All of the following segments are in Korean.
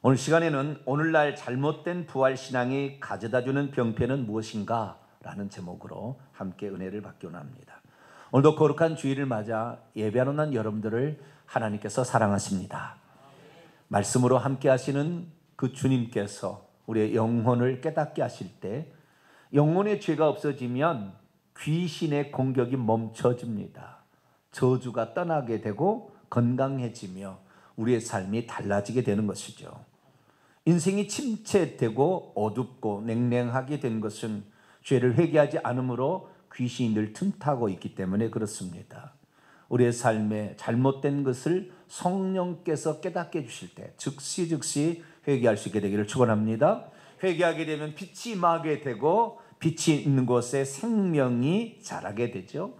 오늘 시간에는 오늘날 잘못된 부활신앙이 가져다주는 병폐는 무엇인가? 라는 제목으로 함께 은혜를 받기로 합니다. 오늘도 거룩한 주일을 맞아 예배하는 여러분들을 하나님께서 사랑하십니다. 말씀으로 함께 하시는 그 주님께서 우리의 영혼을 깨닫게 하실 때 영혼의 죄가 없어지면 귀신의 공격이 멈춰집니다. 저주가 떠나게 되고 건강해지며 우리의 삶이 달라지게 되는 것이죠. 인생이 침체되고 어둡고 냉랭하게 된 것은 죄를 회개하지 않으므로 귀신이 늘 틈타고 있기 때문에 그렇습니다. 우리의 삶에 잘못된 것을 성령께서 깨닫게 해주실 때 즉시 회개할 수 있게 되기를 축원합니다. 회개하게 되면 빛이 임하게 되고 빛이 있는 곳에 생명이 자라게 되죠.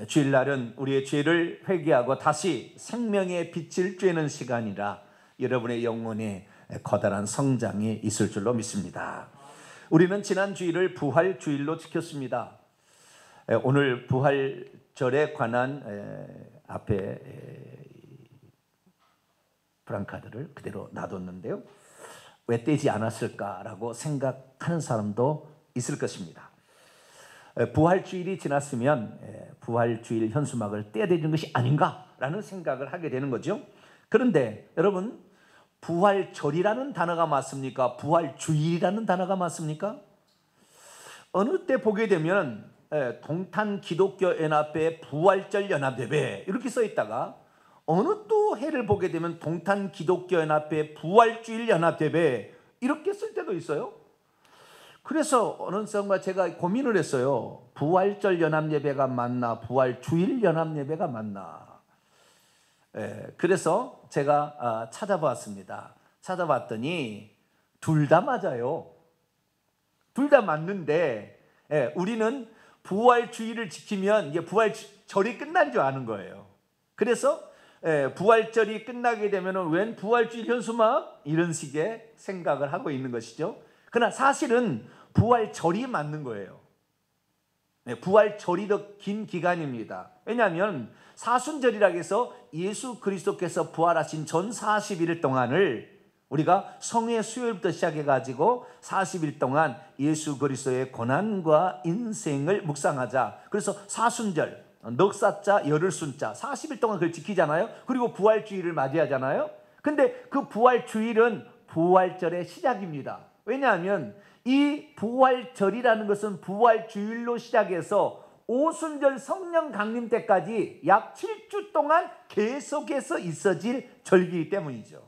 주일날은 우리의 죄를 회개하고 다시 생명의 빛을 쬐는 시간이라 여러분의 영혼에 커다란 성장이 있을 줄로 믿습니다. 우리는 지난 주일을 부활주일로 지켰습니다. 오늘 부활절에 관한 앞에 프랑카드를 그대로 놔뒀는데요. 왜 떼지 않았을까라고 생각하는 사람도 있을 것입니다. 부활주일이 지났으면 부활주일 현수막을 떼야 되는 것이 아닌가라는 생각을 하게 되는 거죠. 그런데 여러분, 부활절이라는 단어가 맞습니까? 부활주일이라는 단어가 맞습니까? 어느 때 보게 되면 동탄기독교연합회 부활절 연합예배 이렇게 써 있다가 어느 또 해를 보게 되면 동탄기독교연합회 부활주일 연합예배 이렇게 쓸 때도 있어요. 그래서 어느 순간 제가 고민을 했어요. 부활절 연합예배가 맞나 부활주일 연합예배가 맞나. 그래서 제가 찾아봤습니다. 찾아봤더니 둘 다 맞아요. 둘 다 맞는데 우리는 부활주일을 지키면 이게 부활절이 끝난 줄 아는 거예요. 그래서 부활절이 끝나게 되면 웬 부활주일 현수막 이런 식의 생각을 하고 있는 것이죠. 그러나 사실은 부활절이 맞는 거예요. 부활절이 더 긴 기간입니다. 왜냐하면 사순절이라고 해서 예수 그리스도께서 부활하신 전 40일 동안을 우리가 성회 수요일부터 시작해가지고 40일 동안 예수 그리스도의 고난과 인생을 묵상하자. 그래서 사순절, 넉사자, 열흘순자 40일 동안 그걸 지키잖아요. 그리고 부활주일을 맞이하잖아요. 근데 그 부활주일은 부활절의 시작입니다. 왜냐하면 이 부활절이라는 것은 부활주일로 시작해서 오순절 성령 강림 때까지 약 7주 동안 계속해서 있어질 절기이기 때문이죠.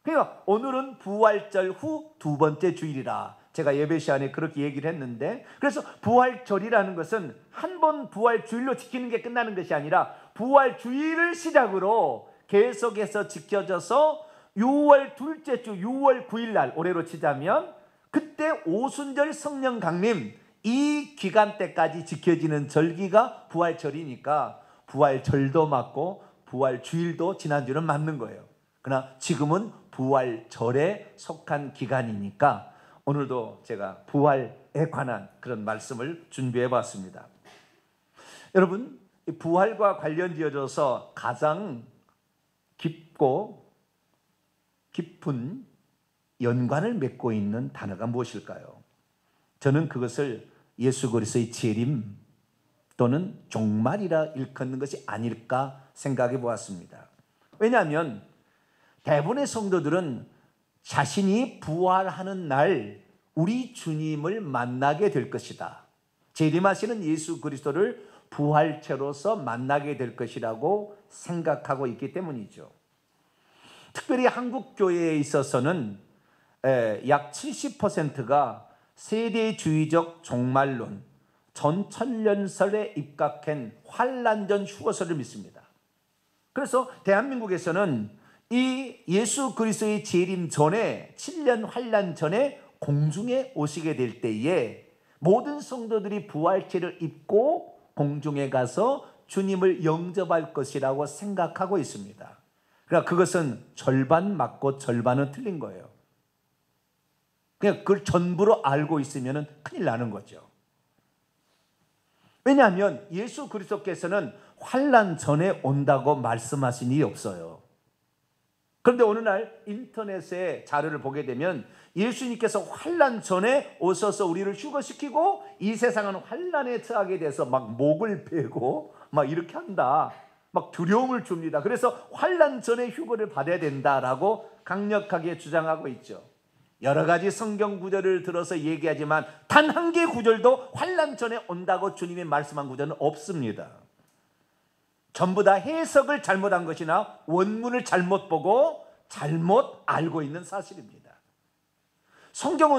그러니까 오늘은 부활절 후 두 번째 주일이라 제가 예배 시간에 그렇게 얘기를 했는데, 그래서 부활절이라는 것은 한 번 부활주일로 지키는 게 끝나는 것이 아니라 부활주일을 시작으로 계속해서 지켜져서 6월 둘째 주 6월 9일 날 올해로 치자면 그때 오순절 성령 강림 이 기간 때까지 지켜지는 절기가 부활절이니까 부활절도 맞고 부활주일도 지난주는 맞는 거예요. 그러나 지금은 부활절에 속한 기간이니까 오늘도 제가 부활에 관한 그런 말씀을 준비해 봤습니다. 여러분, 부활과 관련 지어져서 가장 깊고 깊은 연관을 맺고 있는 단어가 무엇일까요? 저는 그것을 예수 그리스도의 재림 또는 종말이라 일컫는 것이 아닐까 생각해 보았습니다. 왜냐하면 대부분의 성도들은 자신이 부활하는 날 우리 주님을 만나게 될 것이다. 재림하시는 예수 그리스도를 부활체로서 만나게 될 것이라고 생각하고 있기 때문이죠. 특별히 한국 교회에 있어서는 약 70%가 세대주의적 종말론, 전천년설에 입각한 환란전 휴거설을 믿습니다. 그래서 대한민국에서는 이 예수 그리스도의 재림 전에 7년 환란 전에 공중에 오시게 될 때에 모든 성도들이 부활체를 입고 공중에 가서 주님을 영접할 것이라고 생각하고 있습니다. 그러니까 그것은 절반 맞고 절반은 틀린 거예요. 그냥 그걸 전부로 알고 있으면 큰일 나는 거죠. 왜냐하면 예수 그리스도께서는 환난 전에 온다고 말씀하신 일이 없어요. 그런데 어느 날 인터넷에 자료를 보게 되면 예수님께서 환난 전에 오셔서 우리를 휴거시키고 이 세상은 환난에 처하게 돼서 막 목을 베고 막 이렇게 한다. 막 두려움을 줍니다. 그래서 환난 전에 휴거를 받아야 된다라고 강력하게 주장하고 있죠. 여러 가지 성경 구절을 들어서 얘기하지만 단 한 개의 구절도 환난 전에 온다고 주님이 말씀한 구절은 없습니다. 전부 다 해석을 잘못한 것이나 원문을 잘못 보고 잘못 알고 있는 사실입니다.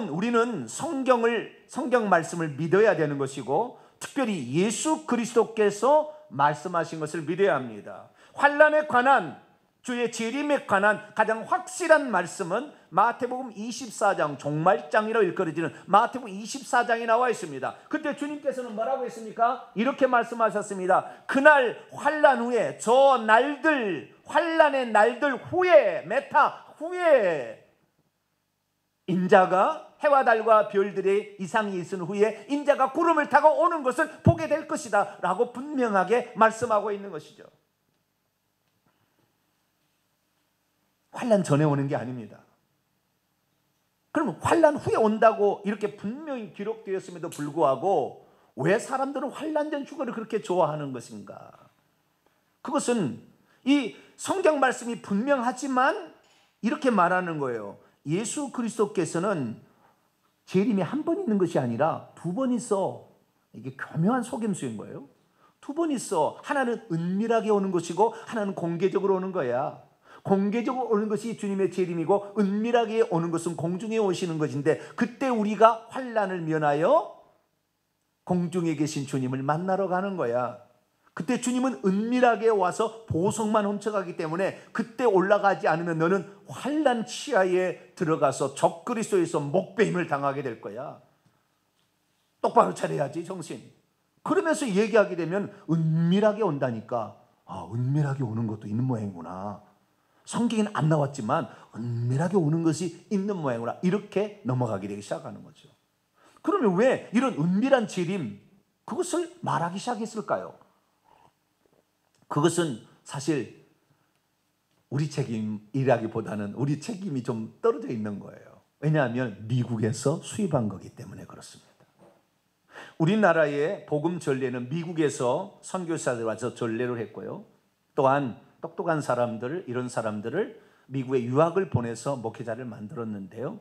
우리는 성경 말씀을 믿어야 되는 것이고 특별히 예수 그리스도께서 말씀하신 것을 믿어야 합니다. 환난에 관한, 주의 재림에 관한 가장 확실한 말씀은 마태복음 24장, 종말장이라고 일컬어지는 마태복음 24장에 나와 있습니다. 그때 주님께서는 뭐라고 했습니까? 이렇게 말씀하셨습니다. 그날 환난 후에, 저 날들, 환난의 날들 후에, 메타 후에 인자가 해와 달과 별들의 이상이 있은 후에 인자가 구름을 타고 오는 것을 보게 될 것이다 라고 분명하게 말씀하고 있는 것이죠. 환난 전에 오는 게 아닙니다. 그러면 환난 후에 온다고 이렇게 분명히 기록되었음에도 불구하고 왜 사람들은 환난 전 휴거를 그렇게 좋아하는 것인가? 그것은 이 성경 말씀이 분명하지만 이렇게 말하는 거예요. 예수 그리스도께서는 재림이 한 번 있는 것이 아니라 두 번 있어. 이게 교묘한 속임수인 거예요. 두 번 있어. 하나는 은밀하게 오는 것이고 하나는 공개적으로 오는 거야. 공개적으로 오는 것이 주님의 재림이고 은밀하게 오는 것은 공중에 오시는 것인데 그때 우리가 환난을 면하여 공중에 계신 주님을 만나러 가는 거야. 그때 주님은 은밀하게 와서 보석만 훔쳐가기 때문에 그때 올라가지 않으면 너는 환난 치하에 들어가서 적그리스도에서 목배임을 당하게 될 거야. 똑바로 차려야지 정신. 그러면서 얘기하게 되면 은밀하게 온다니까. 아, 은밀하게 오는 것도 있는 모양이구나. 성경에는 안 나왔지만 은밀하게 오는 것이 있는 모양이구나. 이렇게 넘어가게 되기 시작하는 거죠. 그러면 왜 이런 은밀한 재림 그것을 말하기 시작했을까요? 그것은 사실 우리 책임이라기보다는 우리 책임이 좀 떨어져 있는 거예요. 왜냐하면 미국에서 수입한 거기 때문에 그렇습니다. 우리나라의 복음 전례는 미국에서 선교사들 와서 전례를 했고요. 또한 똑똑한 사람들, 이런 사람들을 미국에 유학을 보내서 목회자를 만들었는데요.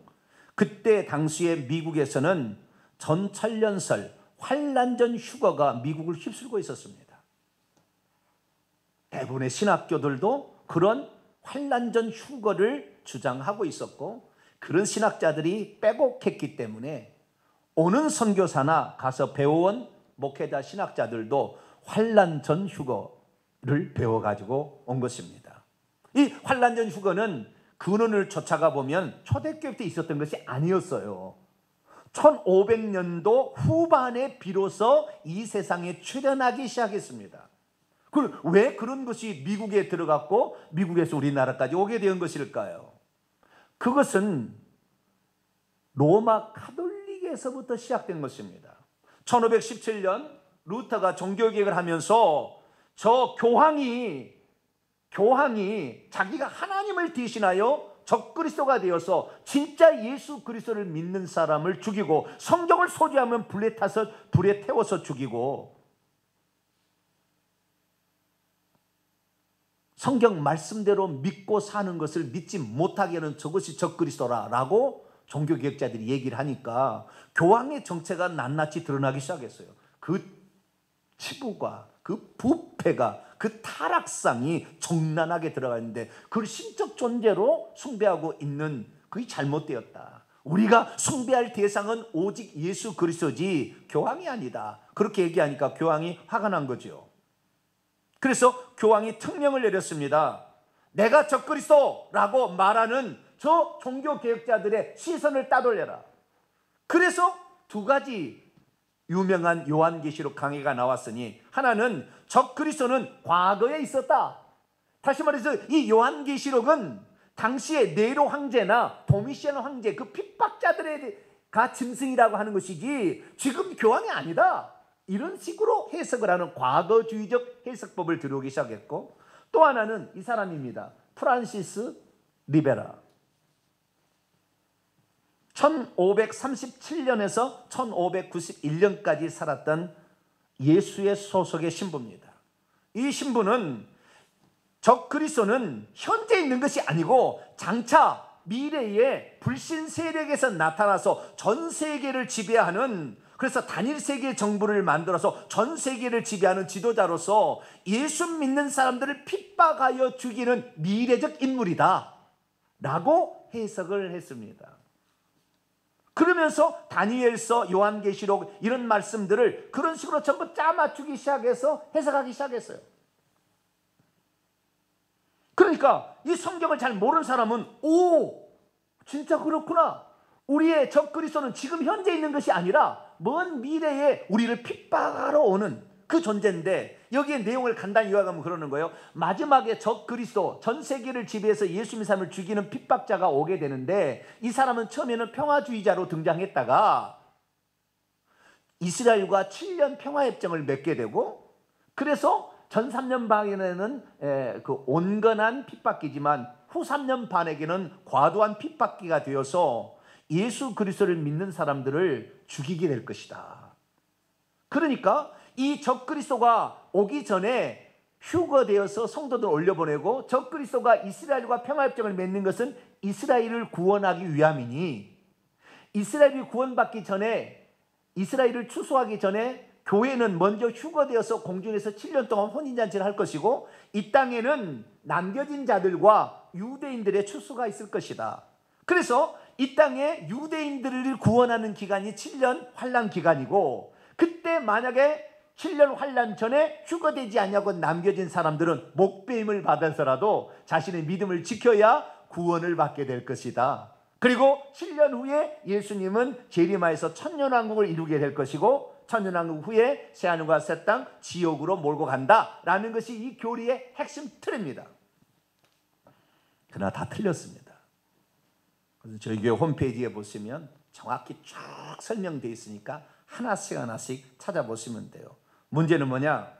그때 당시에 미국에서는 전천년설, 환난전 휴거가 미국을 휩쓸고 있었습니다. 대부분의 신학교들도 그런 환난전 휴거를 주장하고 있었고 그런 신학자들이 빼곡했기 때문에 오는 선교사나 가서 배워온 목회자 신학자들도 환난전 휴거를 배워가지고 온 것입니다. 이 환난전 휴거는 근원을 쫓아가 보면 초대교회 때 있었던 것이 아니었어요. 1500년도 후반에 비로소 이 세상에 출현하기 시작했습니다. 왜 그런 것이 미국에 들어갔고 미국에서 우리나라까지 오게 된 것일까요? 그것은 로마 가톨릭에서부터 시작된 것입니다. 1517년 루터가 종교개혁을 하면서 저 교황이 자기가 하나님을 대신하여 적그리스도가 되어서 진짜 예수 그리스도를 믿는 사람을 죽이고 성경을 소지하면 불에 태워서 죽이고 성경 말씀대로 믿고 사는 것을 믿지 못하게 하는 저것이 적그리스도라고 종교개혁자들이 얘기를 하니까 교황의 정체가 낱낱이 드러나기 시작했어요. 그 치부가, 그 부패가, 그 타락상이 적나라하게 들어가 있는데 그걸 신적 존재로 숭배하고 있는 그게 잘못되었다. 우리가 숭배할 대상은 오직 예수 그리스도지 교황이 아니다. 그렇게 얘기하니까 교황이 화가 난 거죠. 그래서 교황이 특명을 내렸습니다. 내가 적그리스도라고 말하는 저 종교개혁자들의 시선을 따돌려라. 그래서 두 가지 유명한 요한계시록 강해가 나왔으니 하나는 적그리스도는 과거에 있었다. 다시 말해서 이 요한계시록은 당시의 네로 황제나 도미시안 황제 그 핍박자들의 짐승이라고 하는 것이지 지금 교황이 아니다. 이런 식으로 해석을 하는 과거주의적 해석법을 들여오기 시작했고 또 하나는 이 사람입니다. 프란시스 리베라. 1537년에서 1591년까지 살았던 예수의 소속의 신부입니다. 이 신부는 적그리스도는 현재 있는 것이 아니고 장차 미래의 불신 세력에서 나타나서 전 세계를 지배하는, 그래서 단일 세계 정부를 만들어서 전 세계를 지배하는 지도자로서 예수 믿는 사람들을 핍박하여 죽이는 미래적 인물이다 라고 해석을 했습니다. 그러면서 다니엘서, 요한계시록 이런 말씀들을 그런 식으로 전부 짜맞추기 시작해서 해석하기 시작했어요. 그러니까 이 성경을 잘 모르는 사람은 오, 진짜 그렇구나. 우리의 적그리스도는 지금 현재 있는 것이 아니라 먼 미래에 우리를 핍박하러 오는 그 존재인데, 여기에 내용을 간단히 요약하면 그러는 거예요. 마지막에 적그리스도, 전 세계를 지배해서 예수 믿는 사람을 죽이는 핍박자가 오게 되는데, 이 사람은 처음에는 평화주의자로 등장했다가 이스라엘과 7년 평화협정을 맺게 되고, 그래서 전 3년 반에는 그 온건한 핍박기지만 후 3년 반에게는 과도한 핍박기가 되어서 예수 그리스도를 믿는 사람들을 죽이게 될 것이다. 그러니까 이 적그리스도가 오기 전에 휴거되어서 성도들을 올려보내고, 적그리스도가 이스라엘과 평화협정을 맺는 것은 이스라엘을 구원하기 위함이니, 이스라엘이 구원받기 전에, 이스라엘을 추수하기 전에 교회는 먼저 휴거되어서 공중에서 7년 동안 혼인잔치를 할 것이고, 이 땅에는 남겨진 자들과 유대인들의 추수가 있을 것이다. 그래서 이 땅에 유대인들을 구원하는 기간이 7년 환란 기간이고, 그때 만약에 7년 환란 전에 휴거되지 않냐고 남겨진 사람들은 목배임을 받아서라도 자신의 믿음을 지켜야 구원을 받게 될 것이다. 그리고 7년 후에 예수님은 재림하여서 천년왕국을 이루게 될 것이고, 천년왕국 후에 새하늘과 새 땅 지옥으로 몰고 간다라는 것이 이 교리의 핵심 틀입니다. 그러나 다 틀렸습니다. 그래서 저희 교회 홈페이지에 보시면 정확히 쭉 설명되어 있으니까 하나씩 찾아보시면 돼요. 문제는 뭐냐?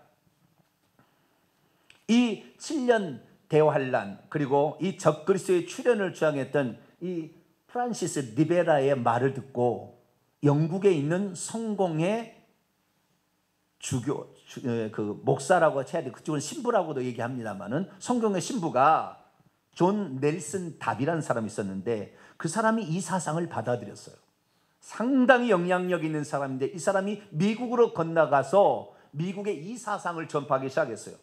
이 7년 대환란, 그리고 이 적그리스도의 출현을 주장했던 이 프란시스 리베라의 말을 듣고 영국에 있는 성공의 그 목사라고 해야 돼. 그쪽은 신부라고도 얘기합니다만은 성경의 신부가 존 넬슨 답이라는 사람이 있었는데, 그 사람이 이 사상을 받아들였어요. 상당히 영향력 있는 사람인데, 이 사람이 미국으로 건너가서 미국의 이 사상을 전파하기 시작했어요.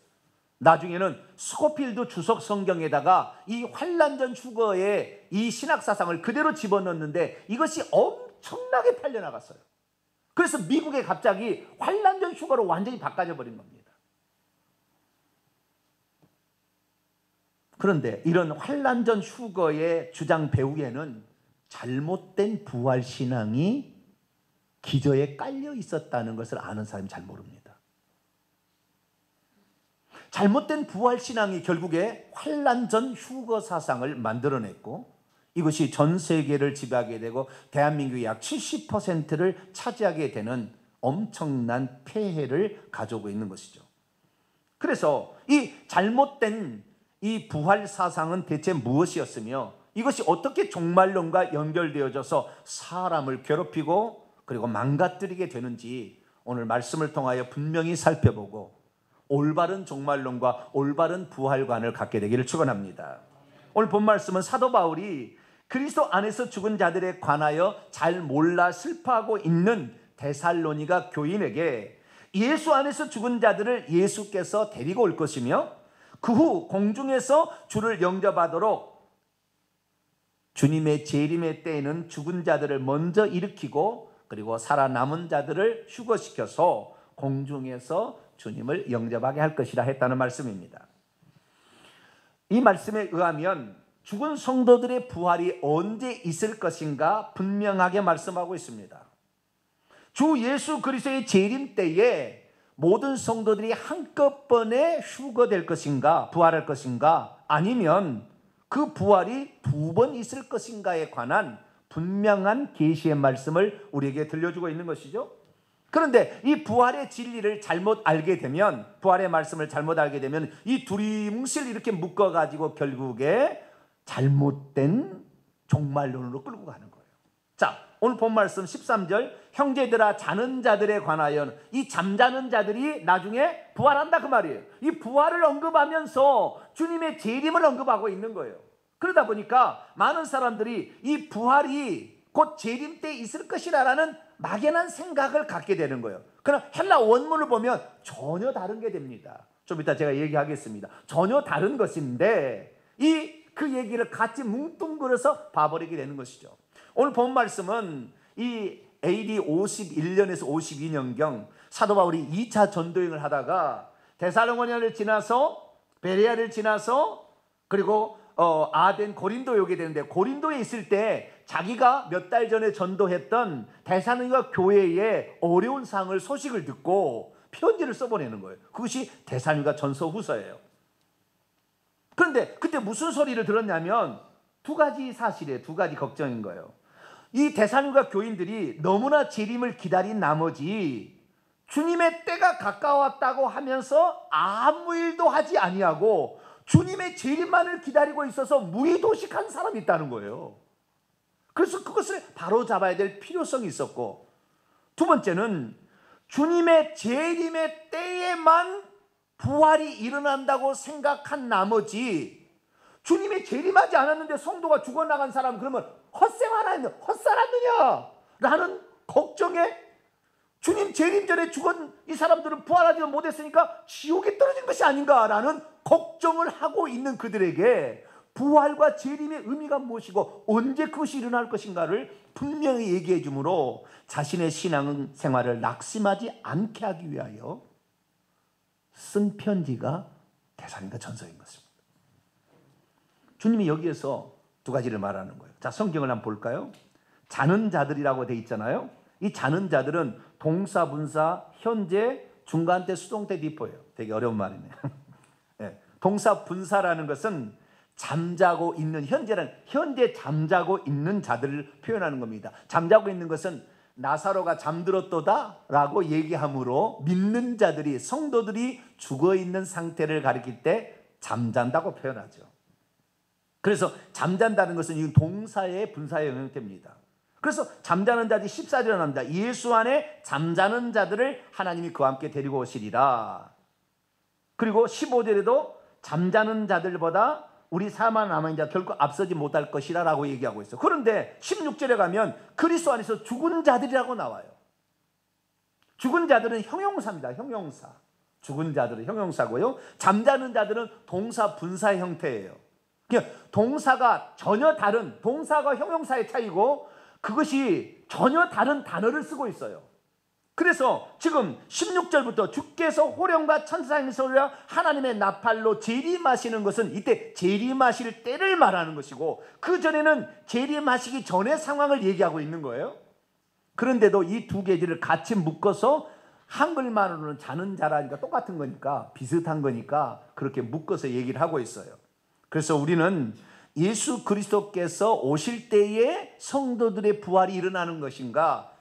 나중에는 스코필드 주석 성경에다가 이 환란전 휴거의 이 신학 사상을 그대로 집어넣었는데, 이것이 엄청나게 팔려나갔어요. 그래서 미국에 갑자기 환란전 휴거로 완전히 바꿔져 버린 겁니다. 그런데 이런 환란전 휴거의 주장 배후에는 잘못된 부활신앙이 기저에 깔려 있었다는 것을 아는 사람이 잘 모릅니다. 잘못된 부활신앙이 결국에 환란전 휴거 사상을 만들어냈고, 이것이 전 세계를 지배하게 되고 대한민국의 약 70%를 차지하게 되는 엄청난 폐해를 가져오고 있는 것이죠. 그래서 이 잘못된 이 부활 사상은 대체 무엇이었으며, 이것이 어떻게 종말론과 연결되어져서 사람을 괴롭히고 그리고 망가뜨리게 되는지 오늘 말씀을 통하여 분명히 살펴보고 올바른 종말론과 올바른 부활관을 갖게 되기를 축원합니다. 오늘 본 말씀은 사도 바울이 그리스도 안에서 죽은 자들에 관하여 잘 몰라 슬퍼하고 있는 데살로니가 교인에게 예수 안에서 죽은 자들을 예수께서 데리고 올 것이며, 그 후 공중에서 주를 영접하도록 주님의 재림의 때에는 죽은 자들을 먼저 일으키고, 그리고 살아남은 자들을 휴거시켜서 공중에서 주님을 영접하게 할 것이라 했다는 말씀입니다. 이 말씀에 의하면 죽은 성도들의 부활이 언제 있을 것인가 분명하게 말씀하고 있습니다. 주 예수 그리스도의 재림 때에 모든 성도들이 한꺼번에 휴거될 것인가, 부활할 것인가, 아니면 그 부활이 2번 있을 것인가에 관한 분명한 계시의 말씀을 우리에게 들려주고 있는 것이죠. 그런데 이 부활의 진리를 잘못 알게 되면, 부활의 말씀을 잘못 알게 되면 이 두리뭉실 이렇게 묶어가지고 결국에 잘못된 종말론으로 끌고 가는 거예요. 자, 오늘 본 말씀 13절, 형제들아 자는 자들에 관하여, 이 잠자는 자들이 나중에 부활한다 그 말이에요. 이 부활을 언급하면서 주님의 재림을 언급하고 있는 거예요. 그러다 보니까 많은 사람들이 이 부활이 곧 재림 때 있을 것이라는 막연한 생각을 갖게 되는 거예요. 그러나 헬라 원문을 보면 전혀 다른 게 됩니다. 좀 이따 제가 얘기하겠습니다. 전혀 다른 것인데 그 얘기를 같이 뭉뚱그려서 봐버리게 되는 것이죠. 오늘 본 말씀은 이 AD 51년에서 52년경 사도 바울이 2차 전도행을 하다가 데살로니가를 지나서 베레아를 지나서 그리고 아덴 고린도에 오게 되는데, 고린도에 있을 때 자기가 몇 달 전에 전도했던 데살로니가 교회의 어려운 상을 소식을 듣고 편지를 써보내는 거예요. 그것이 데살로니가 전서 후서예요. 그런데 그때 무슨 소리를 들었냐면 두 가지 사실이에요. 두 가지 걱정인 거예요. 이 데살로니가 교인들이 너무나 재림을 기다린 나머지 주님의 때가 가까웠다고 하면서 아무 일도 하지 아니하고 주님의 재림만을 기다리고 있어서 무의도식한 사람이 있다는 거예요. 그래서 그것을 바로잡아야 될 필요성이 있었고, 두 번째는 주님의 재림의 때에만 부활이 일어난다고 생각한 나머지 주님이 재림하지 않았는데 성도가 죽어나간 사람, 그러면 헛살았느냐 라는 걱정에 주님 재림 전에 죽은 이 사람들은 부활하지 못했으니까 지옥에 떨어진 것이 아닌가라는 걱정을 하고 있는 그들에게 부활과 재림의 의미가 무엇이고 언제 그것이 일어날 것인가를 분명히 얘기해 주므로 자신의 신앙 생활을 낙심하지 않게 하기 위하여 쓴 편지가 데살로니가 전서인 것입니다. 주님이 여기에서 두 가지를 말하는 거예요. 자, 성경을 한번 볼까요? 자는 자들이라고 돼 있잖아요. 이 자는 자들은 동사, 분사, 현재, 중간때, 수동태, 디포예요. 되게 어려운 말이네요. 네. 동사, 분사라는 것은 잠자고 있는, 현재 잠자고 있는 자들을 표현하는 겁니다. 잠자고 있는 것은 나사로가 잠들었도다 라고 얘기하므로 믿는 자들이, 성도들이 죽어있는 상태를 가리킬 때 잠잔다고 표현하죠. 그래서 잠잔다는 것은 이 동사의 분사의 형태입니다. 그래서 잠자는 자들이 14절에 나옵니다. 예수 안에 잠자는 자들을 하나님이 그와 함께 데리고 오시리라. 그리고 15절에도 잠자는 자들보다 우리 사망 남은 자 결코 앞서지 못할 것이라 라고 얘기하고 있어요. 그런데 16절에 가면 그리스도 안에서 죽은 자들이라고 나와요. 죽은 자들은 형용사입니다. 형용사. 죽은 자들은 형용사고요. 잠자는 자들은 동사 분사의 형태예요. 그러니까 동사가 전혀 다른, 동사가 형용사의 차이고 그것이 전혀 다른 단어를 쓰고 있어요. 그래서 지금 16절부터 주께서 호령과 천사의 소리와 하나님의 나팔로 재림하시는 것은 이때 재림하실 때를 말하는 것이고, 그 전에는 재림하시기 전의 상황을 얘기하고 있는 거예요. 그런데도 이 두 개지를 같이 묶어서 한글만으로는 자는 자라니까 똑같은 거니까, 비슷한 거니까 그렇게 묶어서 얘기를 하고 있어요. 그래서 우리는 예수 그리스도께서 오실 때에 성도들의 부활이 일어나는 것인가,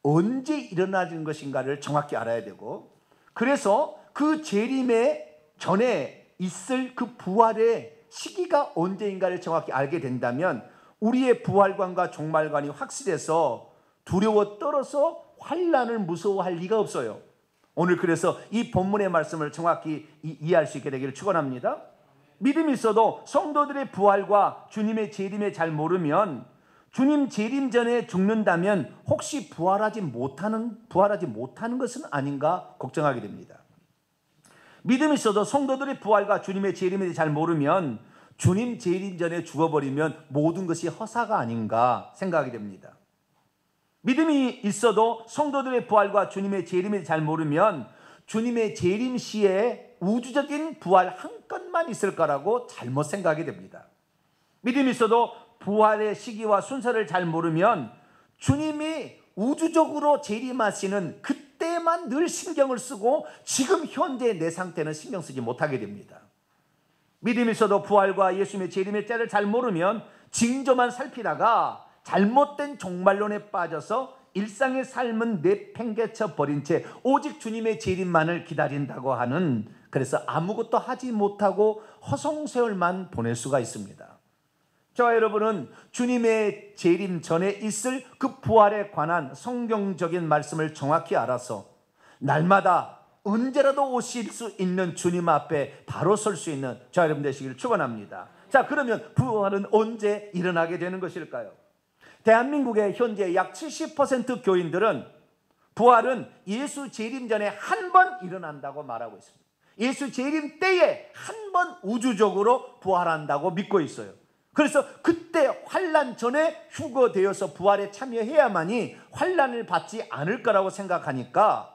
언제 일어나는 것인가를 정확히 알아야 되고, 그래서 그 재림의 전에 있을 그 부활의 시기가 언제인가를 정확히 알게 된다면 우리의 부활관과 종말관이 확실해서 두려워 떨어서 환난을 무서워할 리가 없어요. 오늘 그래서 이 본문의 말씀을 정확히 이해할 수 있게 되기를 축원합니다. 믿음이 있어도 성도들의 부활과 주님의 재림을 잘 모르면, 주님 재림 전에 죽는다면 혹시 부활하지 못하는 것은 아닌가 걱정하게 됩니다. 믿음이 있어도 성도들의 부활과 주님의 재림을 잘 모르면 주님 재림 전에 죽어버리면 모든 것이 허사가 아닌가 생각하게 됩니다. 믿음이 있어도 성도들의 부활과 주님의 재림을 잘 모르면 주님의 재림 시에 우주적인 부활 한 건만 있을 거라고 잘못 생각하게 됩니다. 믿음이 있어도 부활의 시기와 순서를 잘 모르면 주님이 우주적으로 재림하시는 그때만 늘 신경을 쓰고 지금 현재 내 상태는 신경 쓰지 못하게 됩니다. 믿음이 있어도 부활과 예수님의 재림의 때를 잘 모르면 징조만 살피다가 잘못된 종말론에 빠져서 일상의 삶은 내팽개쳐 버린 채 오직 주님의 재림만을 기다린다고 하는, 그래서 아무것도 하지 못하고 허송세월만 보낼 수가 있습니다. 저와 여러분은 주님의 재림 전에 있을 그 부활에 관한 성경적인 말씀을 정확히 알아서 날마다 언제라도 오실 수 있는 주님 앞에 바로 설 수 있는 저와 여러분 되시기를 축원합니다. 자, 그러면 부활은 언제 일어나게 되는 것일까요? 대한민국의 현재 약 70% 교인들은 부활은 예수 재림 전에 한 번 일어난다고 말하고 있습니다. 예수 재림 때에 한 번 우주적으로 부활한다고 믿고 있어요. 그래서 그때 환난 전에 휴거되어서 부활에 참여해야만이 환난을 받지 않을 거라고 생각하니까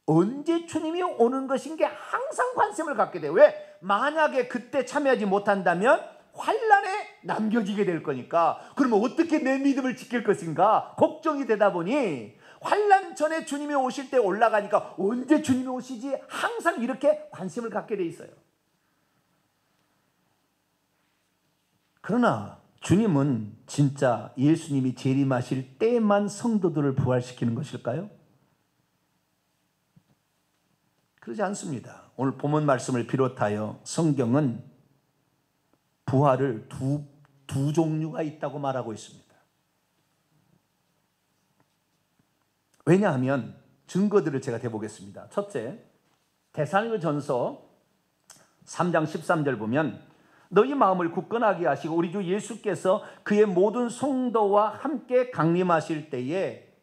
언제 주님이 오는 것인 게 항상 관심을 갖게 돼요. 왜? 만약에 그때 참여하지 못한다면 환난에 남겨지게 될 거니까. 그러면 어떻게 내 믿음을 지킬 것인가 걱정이 되다 보니 환난 전에 주님이 오실 때 올라가니까 언제 주님이 오시지 항상 이렇게 관심을 갖게 돼 있어요. 그러나 주님은 진짜 예수님이 재림하실 때만 성도들을 부활시키는 것일까요? 그러지 않습니다. 오늘 본문 말씀을 비롯하여 성경은 부활을 두 종류가 있다고 말하고 있습니다. 왜냐하면 증거들을 제가 대보겠습니다. 첫째, 데살로니가전서 3장 13절 보면 너희 마음을 굳건하게 하시고 우리 주 예수께서 그의 모든 성도와 함께 강림하실 때에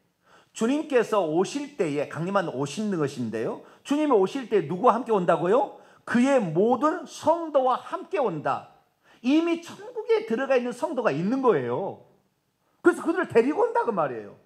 주님께서 오실 때에 강림한 오시는 것인데요. 주님이 오실 때 누구와 함께 온다고요? 그의 모든 성도와 함께 온다. 이미 천국에 들어가 있는 성도가 있는 거예요. 그래서 그들을 데리고 온다고 말이에요.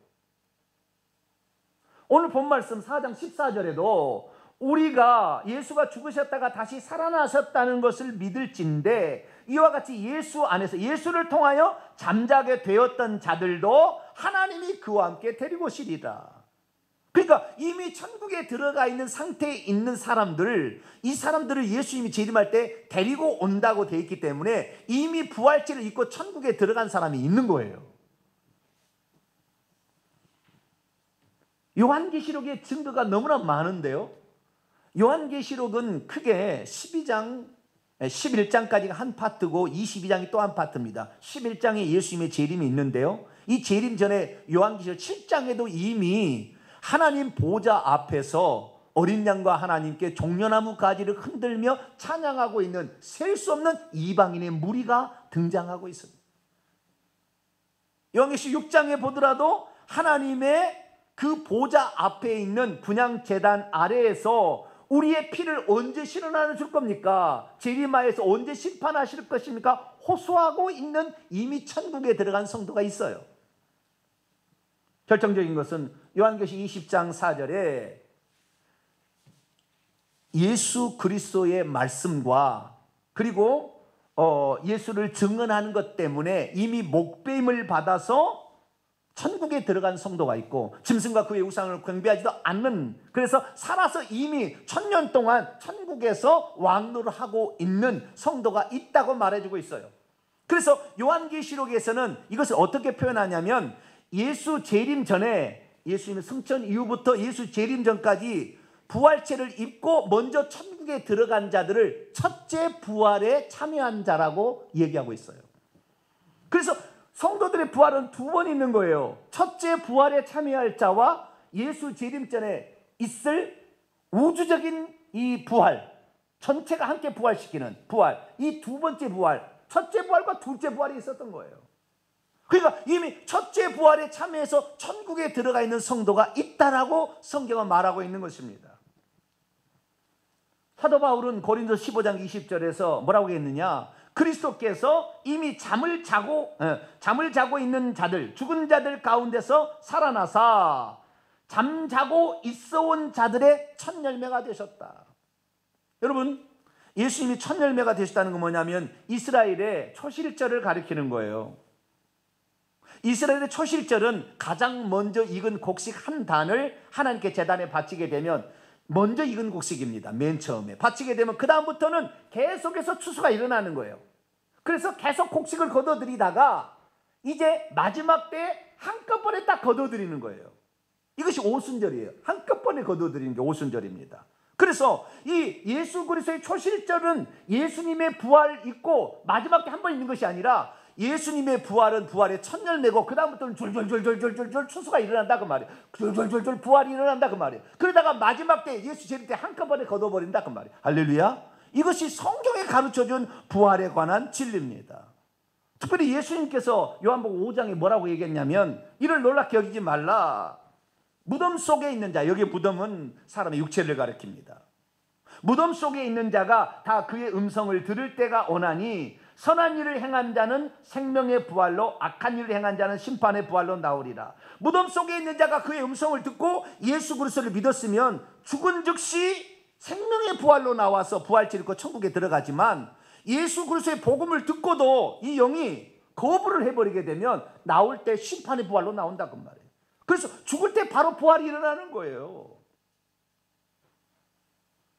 오늘 본 말씀 4장 14절에도 우리가 예수가 죽으셨다가 다시 살아나셨다는 것을 믿을진데 이와 같이 예수 안에서 예수를 통하여 잠자게 되었던 자들도 하나님이 그와 함께 데리고 오시리라. 그러니까 이미 천국에 들어가 있는 상태에 있는 사람들, 이 사람들을 예수님이 재림할 때 데리고 온다고 되어 있기 때문에 이미 부활체를 입고 천국에 들어간 사람이 있는 거예요. 요한계시록의 증거가 너무나 많은데요. 요한계시록은 크게 11장까지가 한 파트고 22장이 또 한 파트입니다. 11장에 예수님의 재림이 있는데요. 이 재림 전에 요한계시록 7장에도 이미 하나님 보좌 앞에서 어린 양과 하나님께 종려나무 가지를 흔들며 찬양하고 있는 셀 수 없는 이방인의 무리가 등장하고 있습니다. 요한계시록 6장에 보더라도 하나님의 그 보좌 앞에 있는 분향제단 아래에서 우리의 피를 언제 실현하여 줄 겁니까? 재림하여서 언제 심판하실 것입니까? 호소하고 있는 이미 천국에 들어간 성도가 있어요. 결정적인 것은 요한계시록 20장 4절에 예수 그리스도의 말씀과 그리고 예수를 증언하는 것 때문에 이미 목배임을 받아서 천국에 들어간 성도가 있고 짐승과 그의 우상을 경배하지도 않는, 그래서 살아서 이미 1000년 동안 천국에서 왕노를 하고 있는 성도가 있다고 말해주고 있어요. 그래서 요한계시록에서는 이것을 어떻게 표현하냐면 예수 재림 전에, 예수님의 승천 이후부터 예수 재림 전까지 부활체를 입고 먼저 천국에 들어간 자들을 첫째 부활에 참여한 자라고 얘기하고 있어요. 그래서 성도들의 부활은 두 번 있는 거예요. 첫째 부활에 참여할 자와 예수 재림 전에 있을 우주적인 이 부활, 전체가 함께 부활시키는 부활, 이 두 번째 부활, 첫째 부활과 둘째 부활이 있었던 거예요. 그러니까 이미 첫째 부활에 참여해서 천국에 들어가 있는 성도가 있다라고 성경은 말하고 있는 것입니다. 사도 바울은 고린도 15장 20절에서 뭐라고 했느냐? 그리스도께서 이미 잠을 자고 있는 자들, 죽은 자들 가운데서 살아나사 잠자고 있어온 자들의 첫 열매가 되셨다. 여러분, 예수님이 첫 열매가 되셨다는 건 뭐냐면 이스라엘의 초실절을 가리키는 거예요. 이스라엘의 초실절은 가장 먼저 익은 곡식 한 단을 하나님께 제단에 바치게 되면 먼저 익은 곡식입니다. 맨 처음에 바치게 되면 그 다음부터는 계속해서 추수가 일어나는 거예요. 그래서 계속 곡식을 거둬들이다가 이제 마지막 때 한꺼번에 딱 거둬들이는 거예요. 이것이 오순절이에요. 한꺼번에 거둬들이는 게 오순절입니다. 그래서 이 예수 그리스도의 초실절은 예수님의 부활 있고 마지막 때 한 번 있는 것이 아니라 예수님의 부활은 부활의 첫 열매고 그 다음부터는 졸졸졸졸졸졸 추수가 일어난다 그 말이에요. 졸졸졸졸 부활이 일어난다 그 말이에요. 그러다가 마지막 때 예수 재림 때 한꺼번에 거둬버린다 그 말이에요. 할렐루야. 이것이 성경에 가르쳐준 부활에 관한 진리입니다. 특별히 예수님께서 요한복음 5장에 뭐라고 얘기했냐면 이를 놀랍게 여기지 말라. 무덤 속에 있는 자, 여기 무덤은 사람의 육체를 가리킵니다. 무덤 속에 있는 자가 다 그의 음성을 들을 때가 오나니 선한 일을 행한 자는 생명의 부활로 악한 일을 행한 자는 심판의 부활로 나오리라. 무덤 속에 있는 자가 그의 음성을 듣고 예수 그리스도를 믿었으면 죽은 즉시 생명의 부활로 나와서 부활체를 입고 천국에 들어가지만 예수 그리스도의 복음을 듣고도 이 영이 거부를 해버리게 되면 나올 때 심판의 부활로 나온다 그 말이에요. 그래서 죽을 때 바로 부활이 일어나는 거예요.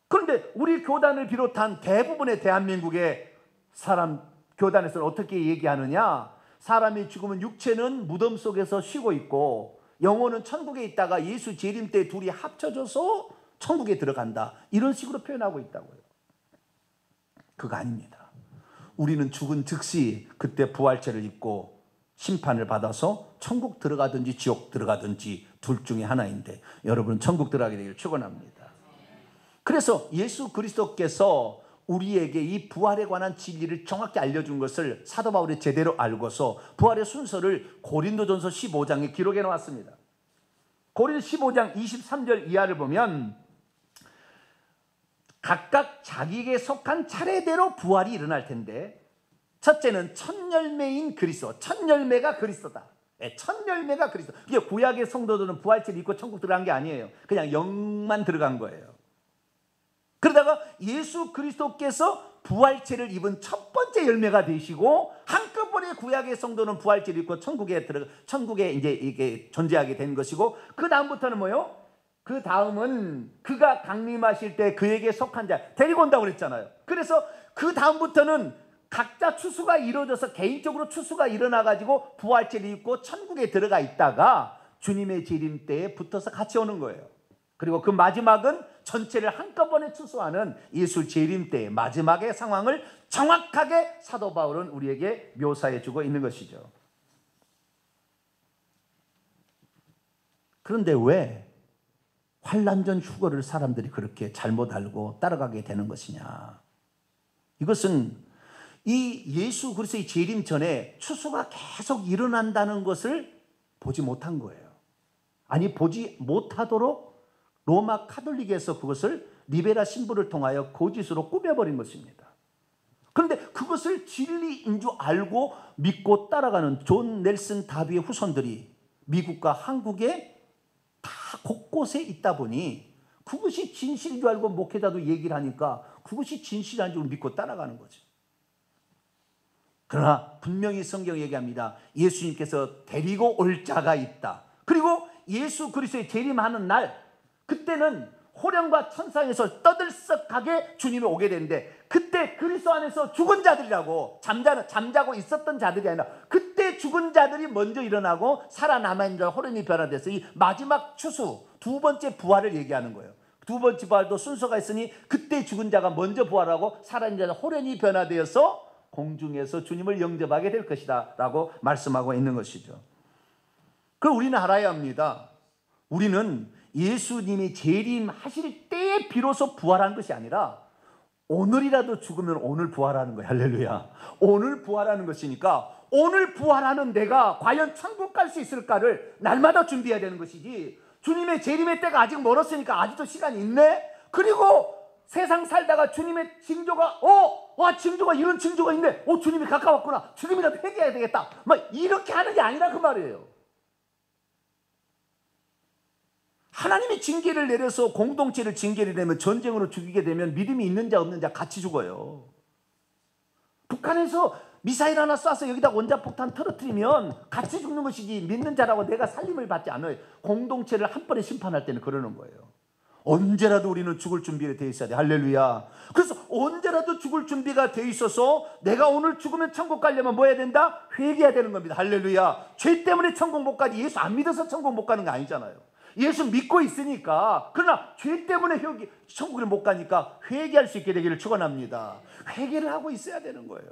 그런데 우리 교단을 비롯한 대부분의 대한민국의 사람 교단에서는 어떻게 얘기하느냐? 사람이 죽으면 육체는 무덤 속에서 쉬고 있고 영혼은 천국에 있다가 예수 재림 때 둘이 합쳐져서 천국에 들어간다. 이런 식으로 표현하고 있다고요. 그거 아닙니다. 우리는 죽은 즉시 그때 부활체를 입고 심판을 받아서 천국 들어가든지 지옥 들어가든지 둘 중에 하나인데 여러분은 천국 들어가게 되기를 축원합니다. 그래서 예수 그리스도께서 우리에게 이 부활에 관한 진리를 정확히 알려준 것을 사도 바울이 제대로 알고서 부활의 순서를 고린도전서 15장에 기록해 놓았습니다. 고린도 15장 23절 이하를 보면 각각 자기에게 속한 차례대로 부활이 일어날 텐데 첫째는 첫 열매인 그리스도. 첫 열매가 그리스도다. 첫 열매가 그리스도. 이게 구약의 성도들은 부활체를 입고 천국 들어간 게 아니에요. 그냥 영만 들어간 거예요. 그러다가 예수 그리스도께서 부활체를 입은 첫 번째 열매가 되시고 한꺼번에 구약의 성도는 부활체를 입고 천국에 이제 이게 존재하게 된 것이고 그 다음부터는 뭐요? 그 다음은 그가 강림하실 때 그에게 속한 자 데리고 온다고 그랬잖아요. 그래서 그 다음부터는 각자 추수가 이루어져서 개인적으로 추수가 일어나가지고 부활체를 입고 천국에 들어가 있다가 주님의 재림 때에 붙어서 같이 오는 거예요. 그리고 그 마지막은 전체를 한꺼번에 추수하는 예수 재림 때의 마지막의 상황을 정확하게 사도 바울은 우리에게 묘사해 주고 있는 것이죠. 그런데 왜 환난전 휴거를 사람들이 그렇게 잘못 알고 따라가게 되는 것이냐? 이것은 이 예수 그리스도의 재림 전에 추수가 계속 일어난다는 것을 보지 못한 거예요. 아니 보지 못하도록 로마 카톨릭에서 그것을 리베라 신부를 통하여 거짓으로 꾸며버린 것입니다. 그런데 그것을 진리인 줄 알고 믿고 따라가는 존 넬슨 다비의 후손들이 미국과 한국에 다 곳곳에 있다 보니 그것이 진실인 줄 알고 목회자도 얘기를 하니까 그것이 진실한 줄 믿고 따라가는 거죠. 그러나 분명히 성경이 얘기합니다. 예수님께서 데리고 올 자가 있다. 그리고 예수 그리스도의 재림하는 날 그때는 호령과 천상에서 떠들썩하게 주님이 오게 되는데 그때 그리스도 안에서 죽은 자들이라고 잠자고 있었던 자들이 아니라 그때 죽은 자들이 먼저 일어나고 살아남아있는 자 호련이 변화돼서 이 마지막 추수 두 번째 부활을 얘기하는 거예요. 두 번째 부활도 순서가 있으니 그때 죽은 자가 먼저 부활하고 살아있는 자가 호련이 변화되어서 공중에서 주님을 영접하게 될 것이다 라고 말씀하고 있는 것이죠. 그럼 우리는 알아야 합니다. 우리는 예수님이 재림하실 때에 비로소 부활한 것이 아니라 오늘이라도 죽으면 오늘 부활하는 거예요. 할렐루야. 오늘 부활하는 것이니까 오늘 부활하는 내가 과연 천국 갈 수 있을까를 날마다 준비해야 되는 것이지 주님의 재림의 때가 아직 멀었으니까 아직도 시간이 있네? 그리고 세상 살다가 주님의 징조가 징조가 이런 징조가 있네. 주님이 가까웠구나. 지금이라도 회개해야 되겠다. 막 이렇게 하는 게 아니라 그 말이에요. 하나님이 징계를 내려서 공동체를 징계를 내면 전쟁으로 죽이게 되면 믿음이 있는 자 없는 자 같이 죽어요. 북한에서 미사일 하나 쏴서 여기다 원자폭탄 터뜨리면 같이 죽는 것이지 믿는 자라고 내가 살림을 받지 않아요. 공동체를 한 번에 심판할 때는 그러는 거예요. 언제라도 우리는 죽을 준비가 돼 있어야 돼. 할렐루야. 그래서 언제라도 죽을 준비가 돼 있어서 내가 오늘 죽으면 천국 가려면 뭐 해야 된다? 회개해야 되는 겁니다. 할렐루야. 죄 때문에 천국 못 가지 예수 안 믿어서 천국 못 가는 거 아니잖아요. 예수 믿고 있으니까. 그러나 죄 때문에 천국을 못 가니까 회개할 수 있게 되기를 축원합니다. 회개를 하고 있어야 되는 거예요.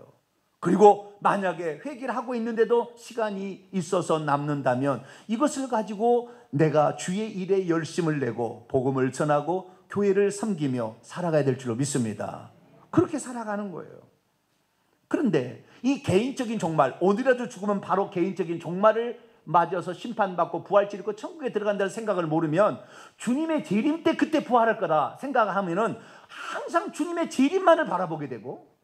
그리고 만약에 회개를 하고 있는데도 시간이 있어서 남는다면 이것을 가지고 내가 주의 일에 열심을 내고 복음을 전하고 교회를 섬기며 살아가야 될 줄로 믿습니다. 그렇게 살아가는 거예요. 그런데 이 개인적인 종말, 오늘이라도 죽으면 바로 개인적인 종말을 맞아서 심판받고 부활질 있고 천국에 들어간다는 생각을 모르면 주님의 재림 때 그때 부활할 거다 생각하면은 항상 주님의 재림만을 바라보게 되고,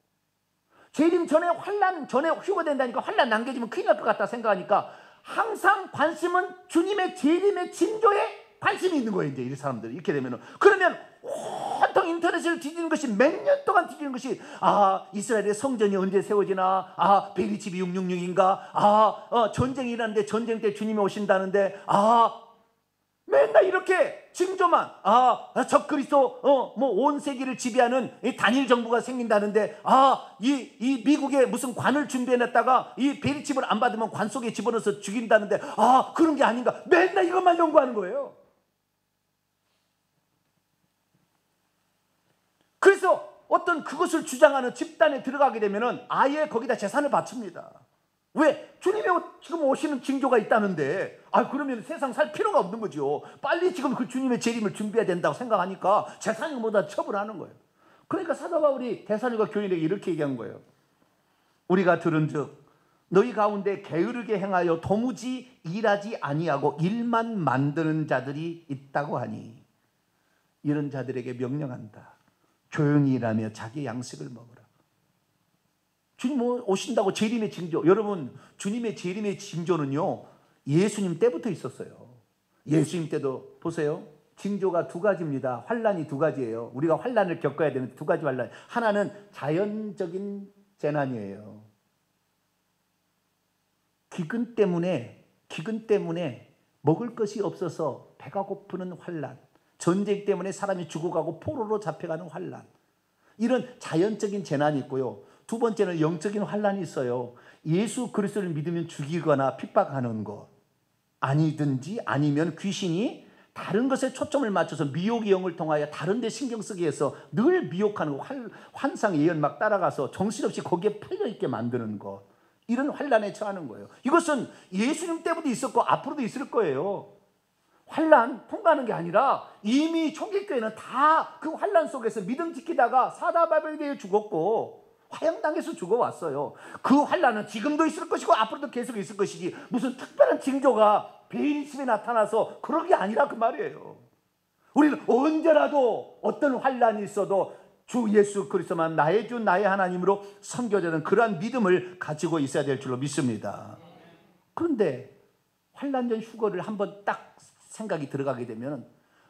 재림 전에 환난 전에 휴거된다니까 환난 남겨지면 큰일 날 것 같다 생각하니까 항상 관심은 주님의 재림의 징조에 관심이 있는 거예요. 이제 이 사람들이 이렇게 되면은, 그러면 온통 인터넷을 뒤지는 것이 몇 년 동안 뒤지는 것이, 이스라엘의 성전이 언제 세워지나, 베리집이 666인가, 전쟁이 일어나는데 전쟁 때 주님이 오신다는데, 맨날 이렇게 징조만, 적그리스도 뭐 온 세계를 지배하는 이 단일 정부가 생긴다는데, 이 미국에 무슨 관을 준비해놨다가 이 베리칩을 안 받으면 관 속에 집어넣어서 죽인다는데, 그런 게 아닌가, 맨날 이것만 연구하는 거예요. 그래서 어떤 그것을 주장하는 집단에 들어가게 되면은 아예 거기다 재산을 바칩니다. 왜? 주님의 지금 오시는 징조가 있다는데, 그러면 세상 살 필요가 없는 거죠. 빨리 지금 그 주님의 재림을 준비해야 된다고 생각하니까 재산을 모두 처분하는 거예요. 그러니까 사도 바울이 데살로니가 교인에게 이렇게 얘기한 거예요. 우리가 들은즉 너희 가운데 게으르게 행하여 도무지 일하지 아니하고 일만 만드는 자들이 있다고 하니 이런 자들에게 명령한다. 조용히 일하며 자기 양식을 먹으라. 주님 오신다고 재림의 징조, 여러분 주님의 재림의 징조는요 예수님 때부터 있었어요. 예수님 때도 보세요, 징조가 두 가지입니다. 환란이 두 가지예요. 우리가 환란을 겪어야 되는 두 가지 환란. 하나는 자연적인 재난이에요. 기근 때문에 먹을 것이 없어서 배가 고프는 환란, 전쟁 때문에 사람이 죽어가고 포로로 잡혀가는 환란, 이런 자연적인 재난이 있고요. 두 번째는 영적인 환란이 있어요. 예수 그리스도를 믿으면 죽이거나 핍박하는 것, 아니든지 아니면 귀신이 다른 것에 초점을 맞춰서 미혹의 영을 통하여 다른 데 신경 쓰게 해서 늘 미혹하는 것, 환상 예언 막 따라가서 정신없이 거기에 팔려있게 만드는 것, 이런 환란에 처하는 거예요. 이것은 예수님 때부터 있었고 앞으로도 있을 거예요. 환란 통과하는 게 아니라 이미 초기교회는 다 그 환란 속에서 믿음 지키다가 사다바벨에 죽었고 화형당해서 죽어왔어요. 그 환란은 지금도 있을 것이고 앞으로도 계속 있을 것이지 무슨 특별한 징조가 베리집에 나타나서 그런 게 아니라 그 말이에요. 우리는 언제라도 어떤 환란이 있어도 주 예수 그리스도만 나의 주 나의 하나님으로 섬겨지는 그러한 믿음을 가지고 있어야 될 줄로 믿습니다. 그런데 환란 전 휴거를 한번 딱 생각이 들어가게 되면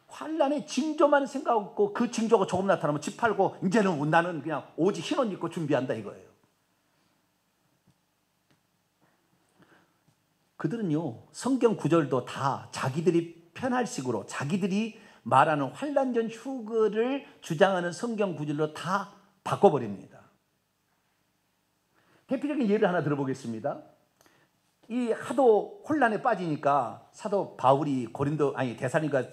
환란의 징조만 생각하고 그 징조가 조금 나타나면 집 팔고 이제는 나는 그냥 오직 흰옷 입고 준비한다 이거예요. 그들은요 성경 구절도 다 자기들이 편할식으로 자기들이 말하는 환란 전 휴거를 주장하는 성경 구절로 다 바꿔버립니다. 대표적인 예를 하나 들어보겠습니다. 이 하도 혼란에 빠지니까 사도 바울이 데살로니가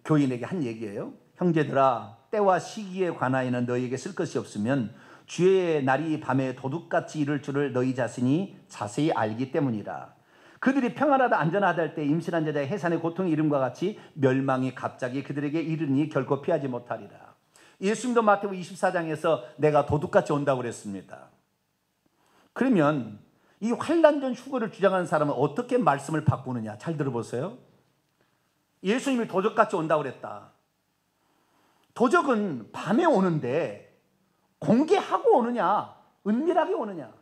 교인에게 한 얘기예요. 형제들아, 때와 시기에 관하여는 너희에게 쓸 것이 없으면 주의 날이 밤에 도둑같이 이를 줄을 너희 자신이 자세히 알기 때문이라. 그들이 평안하다 안전하다 할 때 임신한 자의 해산의 고통의 이름과 같이 멸망이 갑자기 그들에게 이르니 결코 피하지 못하리라. 예수님도 마태복음 24장에서 내가 도둑같이 온다고 그랬습니다. 그러면 이 환란 전 휴거를 주장하는 사람은 어떻게 말씀을 바꾸느냐, 잘 들어보세요. 예수님이 도적같이 온다고 그랬다. 도적은 밤에 오는데 공개하고 오느냐 은밀하게 오느냐.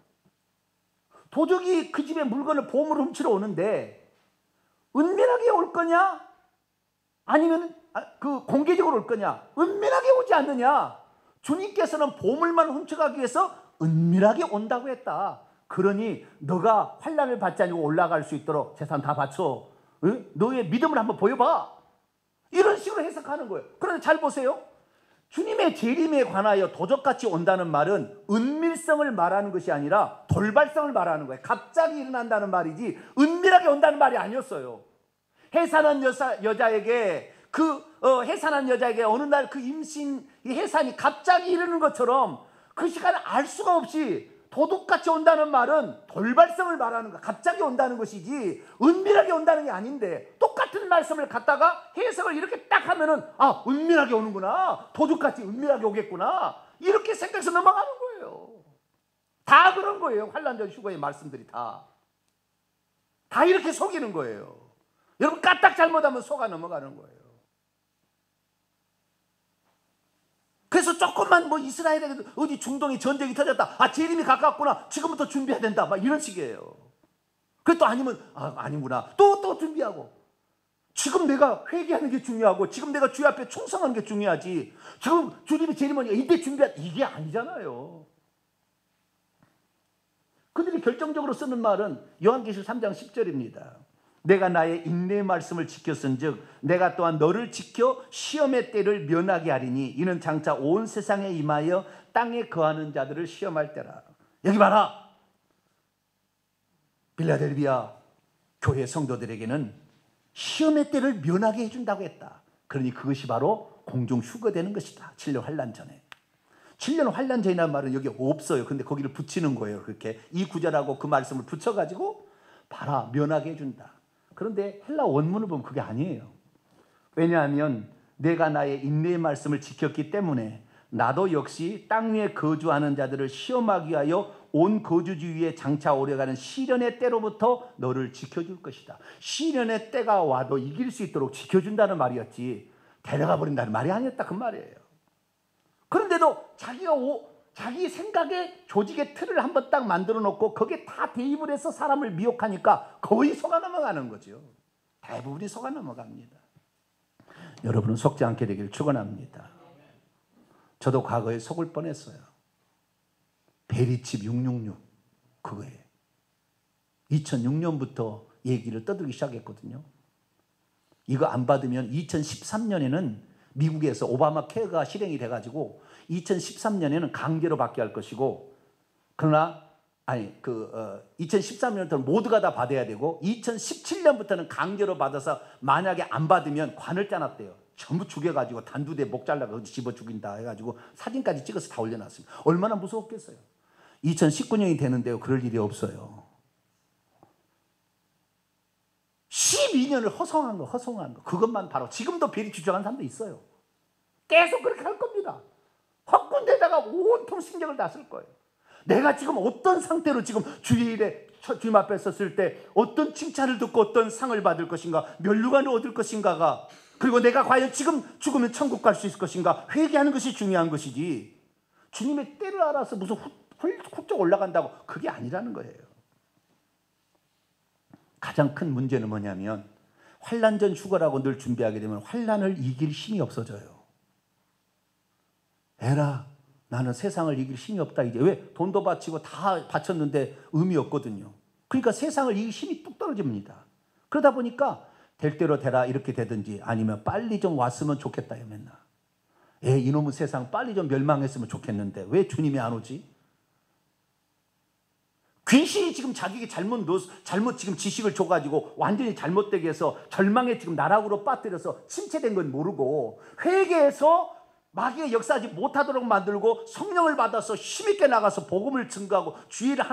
도적이 그 집에 물건을 보물을 훔치러 오는데 은밀하게 올 거냐 아니면 그 공개적으로 올 거냐. 은밀하게 오지 않느냐. 주님께서는 보물만 훔쳐가기 위해서 은밀하게 온다고 했다. 그러니 너가 환난을 받지 않고 올라갈 수 있도록 재산 다 바쳐. 너의 믿음을 한번 보여봐. 이런 식으로 해석하는 거예요. 그런데 잘 보세요. 주님의 재림에 관하여 도적같이 온다는 말은 은밀성을 말하는 것이 아니라 돌발성을 말하는 거예요. 갑자기 일어난다는 말이지 은밀하게 온다는 말이 아니었어요. 해산한 여자에게 해산한 여자에게 어느 날 그 임신 해산이 갑자기 이르는 것처럼 그 시간에 알 수가 없이 도둑같이 온다는 말은 돌발성을 말하는 거, 갑자기 온다는 것이지 은밀하게 온다는 게 아닌데, 똑같은 말씀을 갖다가 해석을 이렇게 딱 하면은 은밀하게 오는구나, 도둑같이 은밀하게 오겠구나, 이렇게 생각해서 넘어가는 거예요. 다 그런 거예요. 환난전 휴거의 말씀들이 다 이렇게 속이는 거예요. 여러분 까딱 잘못하면 속아 넘어가는 거예요. 그래서 조금만 이스라엘에 어디 중동에 전쟁이 터졌다, 재림이 가깝구나, 지금부터 준비해야 된다, 막 이런 식이에요. 그래 또 아니면 아니구나, 또 준비하고, 지금 내가 회개하는 게 중요하고, 지금 내가 주의 앞에 충성하는 게 중요하지, 지금 주님의 재림이니까 이때 준비하자, 이게 아니잖아요. 그들이 결정적으로 쓰는 말은 요한계시록 3장 10절입니다. 내가 나의 인내의 말씀을 지켰은즉 내가 또한 너를 지켜 시험의 때를 면하게 하리니 이는 장차 온 세상에 임하여 땅에 거하는 자들을 시험할 때라. 여기 봐라, 빌라델비아 교회 성도들에게는 시험의 때를 면하게 해준다고 했다. 그러니 그것이 바로 공중 휴거되는 것이다. 7년 환난 전에. 7년 환난 전이라는 말은 여기 없어요. 근데 거기를 붙이는 거예요. 그렇게 이 구절하고 그 말씀을 붙여가지고 봐라, 면하게 해준다. 그런데 헬라 원문을 보면 그게 아니에요. 왜냐하면 내가 나의 인내의 말씀을 지켰기 때문에 나도 역시 땅 위에 거주하는 자들을 시험하기 위하여 온 거주지 위에 장차 오래가는 시련의 때로부터 너를 지켜줄 것이다. 시련의 때가 와도 이길 수 있도록 지켜준다는 말이었지 데려가 버린다는 말이 아니었다, 그 말이에요. 그런데도 자기 생각의 조직의 틀을 한번 딱 만들어 놓고 거기에 다 대입을 해서 사람을 미혹하니까 거의 속아 넘어가는 거죠. 대부분이 속아 넘어갑니다. 여러분은 속지 않게 되기를 축원합니다. 저도 과거에 속을 뻔했어요. 베리칩 666 그거에 2006년부터 얘기를 떠들기 시작했거든요. 이거 안 받으면 2013년에는 미국에서 오바마 케어가 실행이 돼가지고 2013년에는 강제로 받게 할 것이고, 그러나 2013년부터는 모두가 다 받아야 되고 2017년부터는 강제로 받아서 만약에 안 받으면 관을 짜놨대요. 전부 죽여가지고 단두대 목 잘라서 집어 죽인다 해가지고 사진까지 찍어서 다 올려놨습니다. 얼마나 무서웠겠어요. 2019년이 되는데요, 그럴 일이 없어요. 12년을 허송한 거. 그것만 바로 지금도 비리 주장하는 사람도 있어요. 계속 그렇게 할 겁니다. 헛군데다가 온통 신경을 다 쓸 거예요. 내가 지금 어떤 상태로 지금 주일에 주님 앞에 섰을 때 어떤 칭찬을 듣고 어떤 상을 받을 것인가, 면류관을 얻을 것인가가, 그리고 내가 과연 지금 죽으면 천국 갈 수 있을 것인가, 회개하는 것이 중요한 것이지 주님의 때를 알아서 무슨 훌쩍 올라간다고, 그게 아니라는 거예요. 가장 큰 문제는 뭐냐면 환난전 휴거라고 늘 준비하게 되면 환난을 이길 힘이 없어져요. 에라, 나는 세상을 이길 힘이 없다. 이제 왜? 돈도 바치고 다 바쳤는데 의미 없거든요. 그러니까 세상을 이길 힘이 뚝 떨어집니다. 그러다 보니까 될 대로 되라 이렇게 되든지, 아니면 빨리 좀 왔으면 좋겠다요. 맨날 이놈의 세상 빨리 좀 멸망했으면 좋겠는데 왜 주님이 안 오지? 귀신이 지금 자기에게 잘못 지금 지식을 줘가지고 완전히 잘못되게 해서 절망에 지금 나락으로 빠뜨려서 침체된 건 모르고, 회개해서 마귀가 역사하지 못하도록 만들고 성령을 받아서 힘있게 나가서 복음을 증거하고 주의를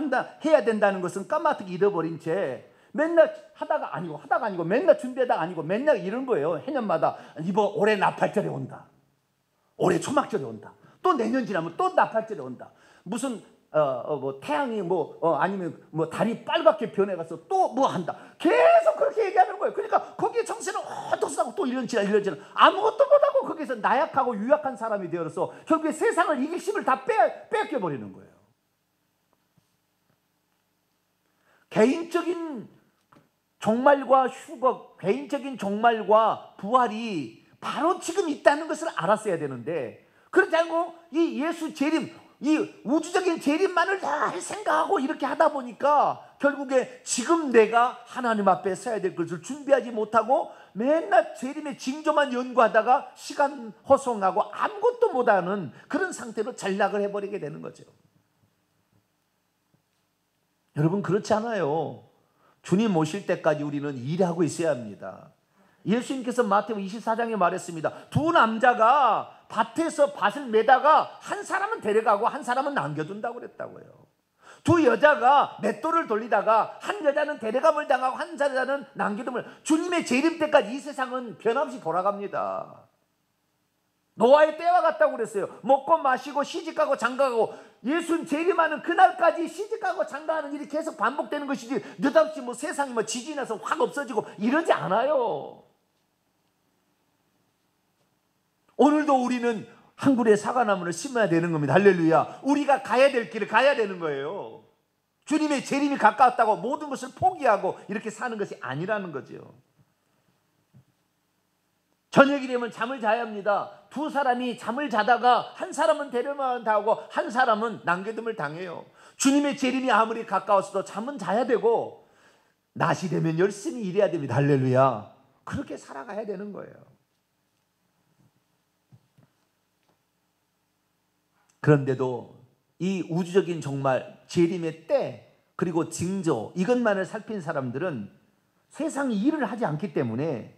해야 된다는 것은 까마득히 잃어버린 채 맨날 하다가 아니고 맨날 준비하다가 아니고 맨날 이런 거예요. 해년마다 이번 올해 나팔절에 온다, 올해 초막절에 온다, 또 내년 지나면 또 나팔절에 온다, 무슨 태양이 아니면 달이 빨갛게 변해가서 또 한다. 계속 그렇게 얘기하는 거예요. 그러니까 거기에 정신을 어떻게 쓰고 또 1년 지나 아무것도 못하고 거기서 나약하고 유약한 사람이 되어서 결국에 세상을 이길 힘을 다 뺏겨버리는 거예요. 개인적인 종말과 휴거, 개인적인 종말과 부활이 바로 지금 있다는 것을 알았어야 되는데, 그렇지 않고 이 예수 재림, 이 우주적인 재림만을 다 생각하고 이렇게 하다 보니까 결국에 지금 내가 하나님 앞에 서야 될 것을 준비하지 못하고 맨날 재림의 징조만 연구하다가 시간 허송하고 아무것도 못하는 그런 상태로 전락을 해버리게 되는 거죠. 여러분, 그렇지 않아요. 주님 오실 때까지 우리는 일하고 있어야 합니다. 예수님께서 마태복음 24장에 말했습니다. 두 남자가 밭에서 밭을 매다가 한 사람은 데려가고 한 사람은 남겨둔다고 그랬다고요. 두 여자가 맷돌을 돌리다가 한 여자는 데려감을 당하고 한 여자는 남겨둠을. 주님의 재림 때까지 이 세상은 변함없이 돌아갑니다. 노아의 때와 같다고 그랬어요. 먹고 마시고 시집가고 장가가고 예수님 재림하는 그날까지 시집가고 장가하는 일이 계속 반복되는 것이지 느닷없이 뭐 세상이 뭐 지진이 나서 확 없어지고 이러지 않아요. 오늘도 우리는 한 그루의 사과나무를 심어야 되는 겁니다. 할렐루야. 우리가 가야 될 길을 가야 되는 거예요. 주님의 재림이 가까웠다고 모든 것을 포기하고 이렇게 사는 것이 아니라는 거죠. 저녁이 되면 잠을 자야 합니다. 두 사람이 잠을 자다가 한 사람은 데려만 당하고 한 사람은 남겨둠을 당해요. 주님의 재림이 아무리 가까웠어도 잠은 자야 되고 낮이 되면 열심히 일해야 됩니다. 할렐루야. 그렇게 살아가야 되는 거예요. 그런데도 이 우주적인 정말 재림의 때 그리고 징조 이것만을 살핀 사람들은 세상이 일을 하지 않기 때문에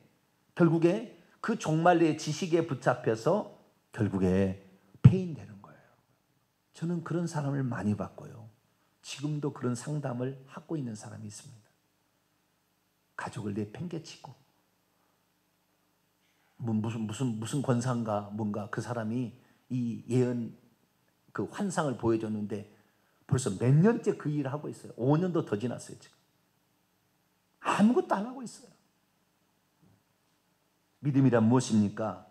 결국에 그 종말의 지식에 붙잡혀서 결국에 폐인되는 거예요. 저는 그런 사람을 많이 봤고요. 지금도 그런 상담을 하고 있는 사람이 있습니다. 가족을 내팽개치고 무슨 권상가 뭔가 그 사람이 이 예언 그 환상을 보여줬는데 벌써 몇 년째 그 일을 하고 있어요. 5년도 더 지났어요. 지금 아무것도 안 하고 있어요. 믿음이란 무엇입니까?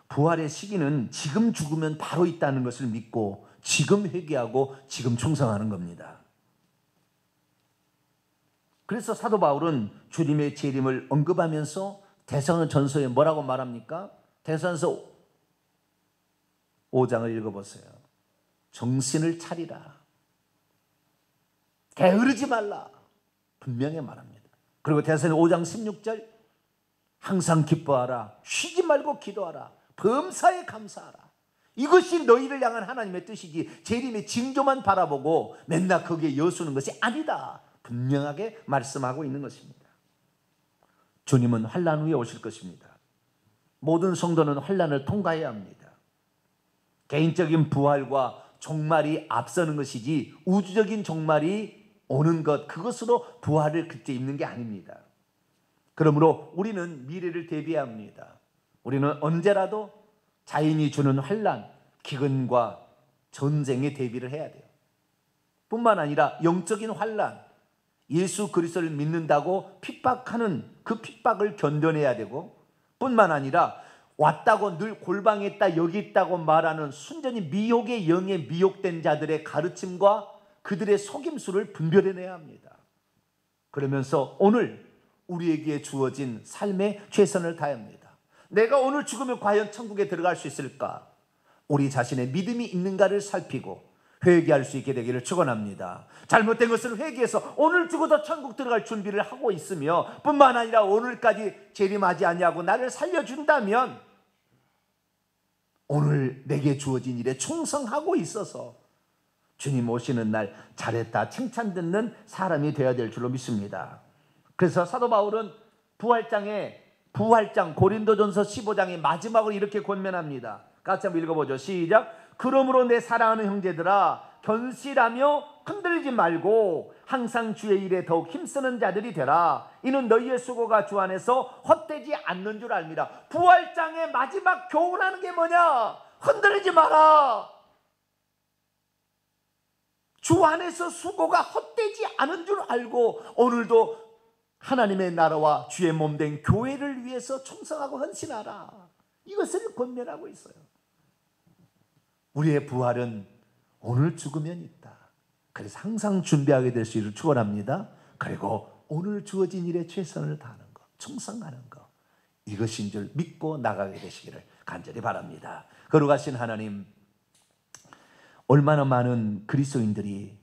부활의 시기는 지금 죽으면 바로 있다는 것을 믿고 지금 회개하고 지금 충성하는 겁니다. 그래서 사도 바울은 주님의 재림을 언급하면서 데살로니가전서에 뭐라고 말합니까? 데살로니가서 5장을 읽어보세요. 정신을 차리라. 게으르지 말라. 분명히 말합니다. 그리고 데살로니가 5장 16절 항상 기뻐하라. 쉬지 말고 기도하라. 범사에 감사하라. 이것이 너희를 향한 하나님의 뜻이지 재림의 징조만 바라보고 맨날 거기에 여수는 것이 아니다. 분명하게 말씀하고 있는 것입니다. 주님은 환난 후에 오실 것입니다. 모든 성도는 환난을 통과해야 합니다. 개인적인 부활과 종말이 앞서는 것이지 우주적인 종말이 오는 것 그것으로 부활을 그때 입는 게 아닙니다. 그러므로 우리는 미래를 대비해야 합니다. 우리는 언제라도 자연이 주는 환난, 기근과 전쟁에 대비를 해야 돼요. 뿐만 아니라 영적인 환난, 예수 그리스도를 믿는다고 핍박하는 그 핍박을 견뎌내야 되고 뿐만 아니라 왔다고 늘 골방에 있다 여기 있다고 말하는 순전히 미혹의 영에 미혹된 자들의 가르침과 그들의 속임수를 분별해내야 합니다. 그러면서 오늘 우리에게 주어진 삶에 최선을 다해야 합니다. 내가 오늘 죽으면 과연 천국에 들어갈 수 있을까? 우리 자신의 믿음이 있는가를 살피고 회개할 수 있게 되기를 축원합니다. 잘못된 것을 회개해서 오늘 죽어도 천국 들어갈 준비를 하고 있으며 뿐만 아니라 오늘까지 재림하지 않냐고 나를 살려준다면 오늘 내게 주어진 일에 충성하고 있어서 주님 오시는 날 잘했다 칭찬 듣는 사람이 되어야 될 줄로 믿습니다. 그래서 사도 바울은 부활장 고린도전서 15장의 마지막으로 이렇게 권면합니다. 같이 한번 읽어보죠. 시작. 그러므로 내 사랑하는 형제들아 견실하며 흔들리지 말고 항상 주의 일에 더욱 힘쓰는 자들이 되라. 이는 너희의 수고가 주 안에서 헛되지 않는 줄 압니다. 부활장의 마지막 교훈하는 게 뭐냐? 흔들리지 마라. 주 안에서 수고가 헛되지 않은 줄 알고 오늘도 하나님의 나라와 주의 몸된 교회를 위해서 충성하고 헌신하라. 이것을 권면하고 있어요. 우리의 부활은 오늘 죽으면 있다. 그래서 항상 준비하게 될 수 있기를 축원합니다. 그리고 오늘 주어진 일에 최선을 다하는 것, 충성하는 것, 이것인 줄 믿고 나가게 되시기를 간절히 바랍니다. 거룩하신 하나님, 얼마나 많은 그리스도인들이